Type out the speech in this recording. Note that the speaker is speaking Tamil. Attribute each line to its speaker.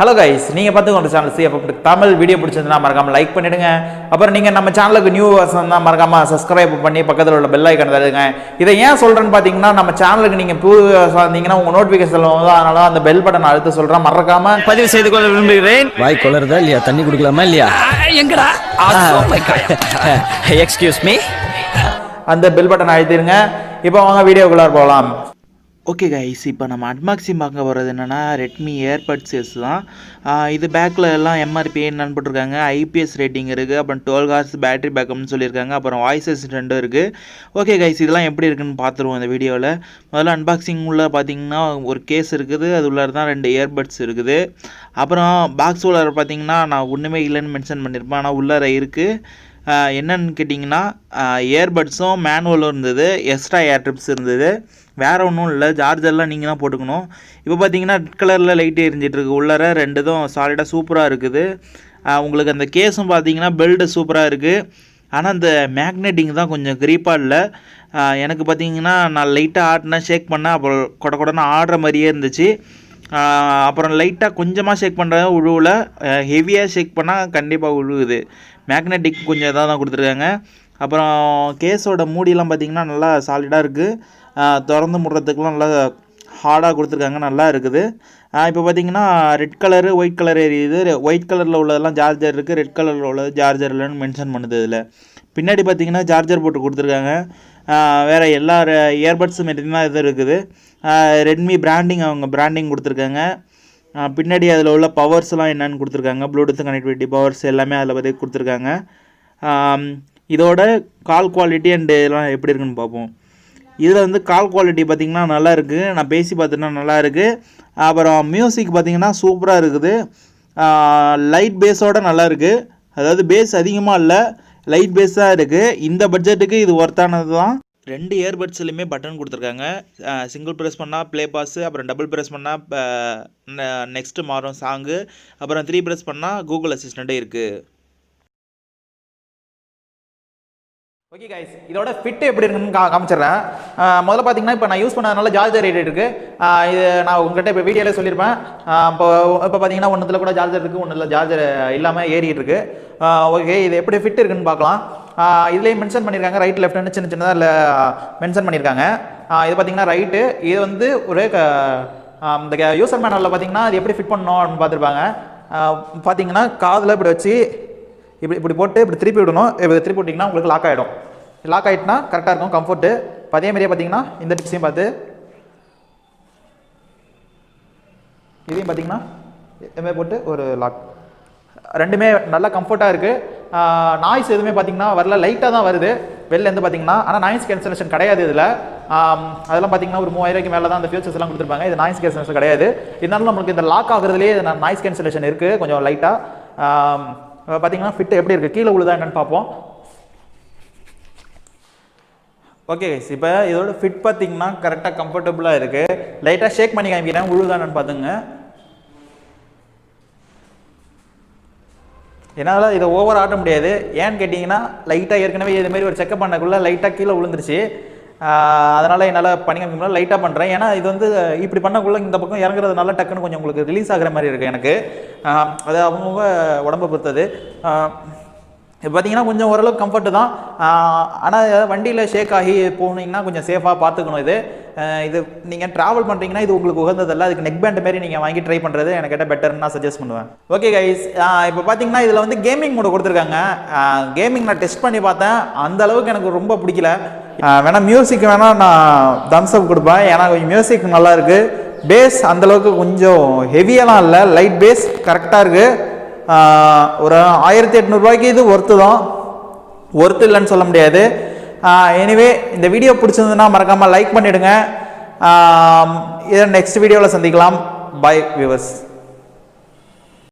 Speaker 1: ஹலோ கைஸ், நீங்கள் பார்த்துக்கோங்க சேனல் CFMTECH தமிழ். வீடியோ பிடிச்சிருந்தா மறக்காமல் லைக் பண்ணிவிடுங்க. அப்புறம் நீங்கள் நம்ம சேனலுக்கு நியூ வர்ஷன் தான் மறக்காமல் சப்ஸ்கிரைப் பண்ணி பக்கத்தில் உள்ள பெல் ஐக்கன் தருங்க. இதை ஏன் சொல்கிறேன்னு பார்த்தீங்கன்னா, நம்ம சேனலுக்கு நீங்கள் புதுசாக இருந்தீங்கன்னா உங்கள் நோட்டிஃபிகேஷன் வந்து அதனால அந்த பெல் பட்டன் அழுத்த சொல்கிறேன். மறக்காமல்
Speaker 2: பதிவு செய்து கொள்ள விரும்புகிறேன்.
Speaker 3: வாய் கொளருதா இல்லையா? தண்ணி குடிக்கலாமா இல்லையா?
Speaker 2: எங்கடா எக்ஸ்கியூஸ் மீ,
Speaker 1: அந்த பெல் பட்டன் அழுத்திடுங்க. இப்போ வாங்க வீடியோக்குள்ளார போகலாம்.
Speaker 4: ஓகே கைஸ், இப்போ நம்ம அன்பாக்சிங் பார்க்க போகிறது என்னென்னா ரெட்மி ஏர்பட்ஸ் எஸ் தான். இது பேக்கில் எல்லாம் எம்ஆர்பி என்னன்னு போட்டிருக்காங்க. ஐபிஎஸ் ரேட்டிங் இருக்குது, அப்புறம் 12 hours பேட்டரி பேக்கப்னு சொல்லியிருக்காங்க, அப்புறம் வாய்ஸ் அசிஸ்டண்ட்டும் இருக்குது. ஓகே கைஸ், இதெல்லாம் எப்படி இருக்குன்னு பார்த்துருவோம் இந்த வீடியோவில். முதல்ல அன்பாக்சிங் உள்ள பார்த்தீங்கன்னா ஒரு கேஸ் இருக்குது, அது உள்ளார தான் 2 இயர்பட்ஸ் இருக்குது. அப்புறம் பாக்ஸ் உள்ளார பார்த்தீங்கன்னா நான் ஒன்றுமே இல்லைன்னு மென்ஷன் பண்ணியிருப்பேன், ஆனால் உள்ளார இருக்குது. என்னன்னு கேட்டிங்கன்னா இயர்பட்ஸும் மேனுவலும் இருந்தது, எக்ஸ்ட்ரா ஏர் ட்ரிப்ஸ் இருந்தது, வேறு ஒன்றும் இல்லை. சார்ஜர்லாம் நீங்கள் தான் போட்டுக்கணும். இப்போ பார்த்தீங்கன்னா ரெட் கலரில் லைட்டு எரிஞ்சிட்ருக்கு. உள்ளார 2 சாலிடாக சூப்பராக இருக்குது. உங்களுக்கு அந்த கேஸும் பார்த்தீங்கன்னா பெல்டு சூப்பராக இருக்குது. ஆனால் அந்த மேக்னெட்டிங் தான் கொஞ்சம் க்ரீப்பாக இல்லை. எனக்கு பார்த்தீங்கன்னா நான் லைட்டாக ஆட்டினேன், ஷேக் பண்ணேன், அப்புறம் கொடன்னு ஆடுற மாதிரியே இருந்துச்சு. அப்புறம் லைட்டாக கொஞ்சமாக ஷேக் பண்ணுறது உழுவில், ஹெவியாக ஷேக் பண்ணால் கண்டிப்பாக உழுவுது. மேக்னெட்டிக் கொஞ்சம் இதாக தான் கொடுத்துருக்காங்க. அப்புறம் கேஸோட மூடியெல்லாம் பார்த்திங்கன்னா நல்லா சாலிடாக இருக்குது. திறந்து முடுறதுக்கெலாம் நல்லா ஹார்டாக கொடுத்துருக்காங்க, நல்லா இருக்குது. இப்போ பார்த்திங்கன்னா ரெட் கலரு ஒயிட் கலர் எரியுது. ஒயிட் கலரில் உள்ளதெல்லாம் சார்ஜர் இருக்குது, ரெட் கலரில் உள்ளது சார்ஜர் இல்லைன்னு மென்ஷன் பண்ணுது. இதில் பின்னாடி பார்த்திங்கன்னா சார்ஜர் போட்டு கொடுத்துருக்காங்க. வேறு எல்லா இயர்பட்ஸும் தான் இது இருக்குது. ரெட்மி பிராண்டிங், அவங்க பிராண்டிங் கொடுத்துருக்காங்க. பின்னாடி அதில் உள்ள பவர்ஸ்லாம் என்னென்னு கொடுத்துருக்காங்க, ப்ளூடூத் கனெக்டிவிட்டி பவர்ஸ் எல்லாமே அதில் பற்றி கொடுத்துருக்காங்க. இதோட கால் குவாலிட்டி அண்டு எல்லாம் எப்படி இருக்குன்னு பார்ப்போம். இதில் வந்து கால் குவாலிட்டி பார்த்திங்கன்னா நல்லா இருக்குது, நான் பேசி பார்த்துட்டா நல்லா இருக்குது. அப்புறம் மியூசிக் பார்த்திங்கன்னா சூப்பராக இருக்குது. லைட் பேஸோடு நல்லா இருக்குது, அதாவது பேஸ் அதிகமாக இல்லை, லைட் பேஸ் தான் இருக்குது. இந்த பட்ஜெட்டுக்கு இது ஒர்த்தானது தான். 2 இயர்பட்ஸ்லையுமே பட்டன் கொடுத்துருக்காங்க. சிங்கிள் ப்ரெஸ் பண்ணால் ப்ளே பாஸு, அப்புறம் டபுள் ப்ரெஸ் பண்ணால் நெக்ஸ்ட்டு மாறும் சாங்கு, அப்புறம் 3 ப்ரெஸ் பண்ணால் கூகுள் அசிஸ்டண்ட்டே இருக்குது.
Speaker 1: ஓகே கைஸ், இதோட ஃபிட் எப்படி இருக்குன்னு காமிச்சிடுறேன். முதல்ல பார்த்தீங்கன்னா இப்போ நான் யூஸ் பண்ணதுனால சார்ஜர் ரேட் இருக்குது. இது நான் உங்கள்கிட்ட இப்போ வீடியோவில் சொல்லியிருப்பேன். இப்போ பார்த்தீங்கன்னா ஒன்றுத்தில் கூட சார்ஜர் இருக்குது, ஒன்றில் சார்ஜர் இல்லாமல் ஏறிட்டு இருக்குது. ஓகே, இது எப்படி ஃபிட் இருக்குன்னு பார்க்கலாம். இதுலேயும் மென்ஷன் பண்ணியிருக்காங்க, ரைட் லெஃப்ட்னு சின்ன சின்னதாக இல்லை மென்ஷன் பண்ணியிருக்காங்க. இது பார்த்தீங்கன்னா ரைட்டு. இது வந்து ஒரு இந்த யூசர் மேனுவலில் பார்த்தீங்கன்னா அது எப்படி ஃபிட் பண்ணணும் அப்படின்னு பார்த்துருப்பாங்க. பார்த்தீங்கன்னா காதில் இப்படி வச்சு இப்படி போட்டு இப்படி திருப்பி விடணும். இப்படி திருப்பி விட்டிங்கன்னா உங்களுக்கு லாக் ஆகிடும். லாக் ஆகிட்டுனா கரெக்டாக இருக்கும், கம்ஃபர்ட்டு. அதே மாதிரியே பார்த்தீங்கன்னா இந்த டிப்ஸையும் பார்த்து இதையும் பார்த்தீங்கன்னா எதுவுமே போட்டு ஒரு லாக், ரெண்டுமே நல்லா கம்ஃபர்ட்டாக இருக்குது. நாய்ஸ் எதுவுமே பார்த்தீங்கன்னா வரல, லைட்டாக தான் வருது வெளிலேருந்து பார்த்தீங்கன்னா. ஆனால் நாய்ஸ் கேன்சலேஷன் கிடையாது இதில். அதெல்லாம் பார்த்தீங்கன்னா ஒரு 3000 ரூபாய்க்கு மேலே தான் அந்த ஃபியூச்சர்ஸ் எல்லாம் கொடுத்துருப்பாங்க. இது நாய்ஸ் கேன்சலேஷன் கிடையாது. இருந்தாலும் நம்மளுக்கு இந்த லாக் ஆகுறதுலேயே நாய்ஸ் கேன்சலேஷன் இருக்குது கொஞ்சம் லைட்டாக. பார்த்தீங்கன்னா ஃபிட் எப்படி இருக்குது, கீழே உழுதா என்னென்னு பார்ப்போம். ஓகே கைஸ், இப்போ இதோட ஃபிட் பார்த்தீங்கன்னா கரெக்டாக கம்ஃபர்டபுளாக இருக்குது. லைட்டாக ஷேக் பண்ணி காமிக்கிறேன், உழுதா என்னென்னு பார்த்துங்க. என்னால் இதை ஓவர் ஆட்ட முடியாது. ஏன்னு கேட்டிங்கன்னா லைட்டாக ஏற்கனவே இதுமாரி ஒரு செக்கப் பண்ணக்குள்ளே லைட்டாக கீழே விழுந்துருச்சு. அதனால் என்னால் பண்ணி காமிக்க லைட்டாக பண்ணுறேன். ஏன்னா இது வந்து இப்படி பண்ணக்குள்ளே இந்த பக்கம் இறங்குறதுனால டக்குன்னு கொஞ்சம் உங்களுக்கு ரிலீஸ் ஆகிற மாதிரி இருக்குது எனக்கு. அது அவங்கவுங்க உடம்பை பொறுத்தது. இப்போ பார்த்தீங்கன்னா கொஞ்சம் ஓரளவுக்கு கம்ஃபர்ட்டு தான். ஆனால் வண்டியில் ஷேக் ஆகி போனீங்கன்னா கொஞ்சம் சேஃபாக பார்த்துக்கணும். இது நீங்கள் ட்ராவல் பண்ணுறீங்கன்னா இது உங்களுக்கு உகந்ததில்லை. அதுக்கு நெக் பேண்ட் மாரி நீங்கள் வாங்கி ட்ரை பண்ணுறது எனக்கு கேட்டால் பெட்டர்னு நான் சஜஸ்ட் பண்ணுவேன். ஓகே கைஸ், இப்போ பார்த்தீங்கன்னா இதில் வந்து கேமிங் மோடு கொடுத்துருக்காங்க. கேமிங் நான் டெஸ்ட் பண்ணி பார்த்தேன், அந்த அளவுக்கு எனக்கு ரொம்ப பிடிக்கல. வேணால் மியூசிக் வேணால் நான் தம்ஸ் அப் கொடுப்பேன், ஏன்னா கொஞ்சம் மியூசிக் நல்லா இருக்குது. பேஸ் அந்தளவுக்கு கொஞ்சம் ஹெவியெல்லாம் இல்லை, லைட் பேஸ் கரெக்டாக இருக்குது. ஒரு 1800 ரூபாய்க்கு இது ஒர்த்து தான், ஒர்த்து இல்லைன்னு சொல்ல முடியாது. எனிவே இந்த வீடியோ பிடிச்சிருந்ததுன்னா மறக்காமல் லைக் பண்ணிவிடுங்க. இதை நெக்ஸ்ட் வீடியோவில் சந்திக்கலாம். Bye viewers.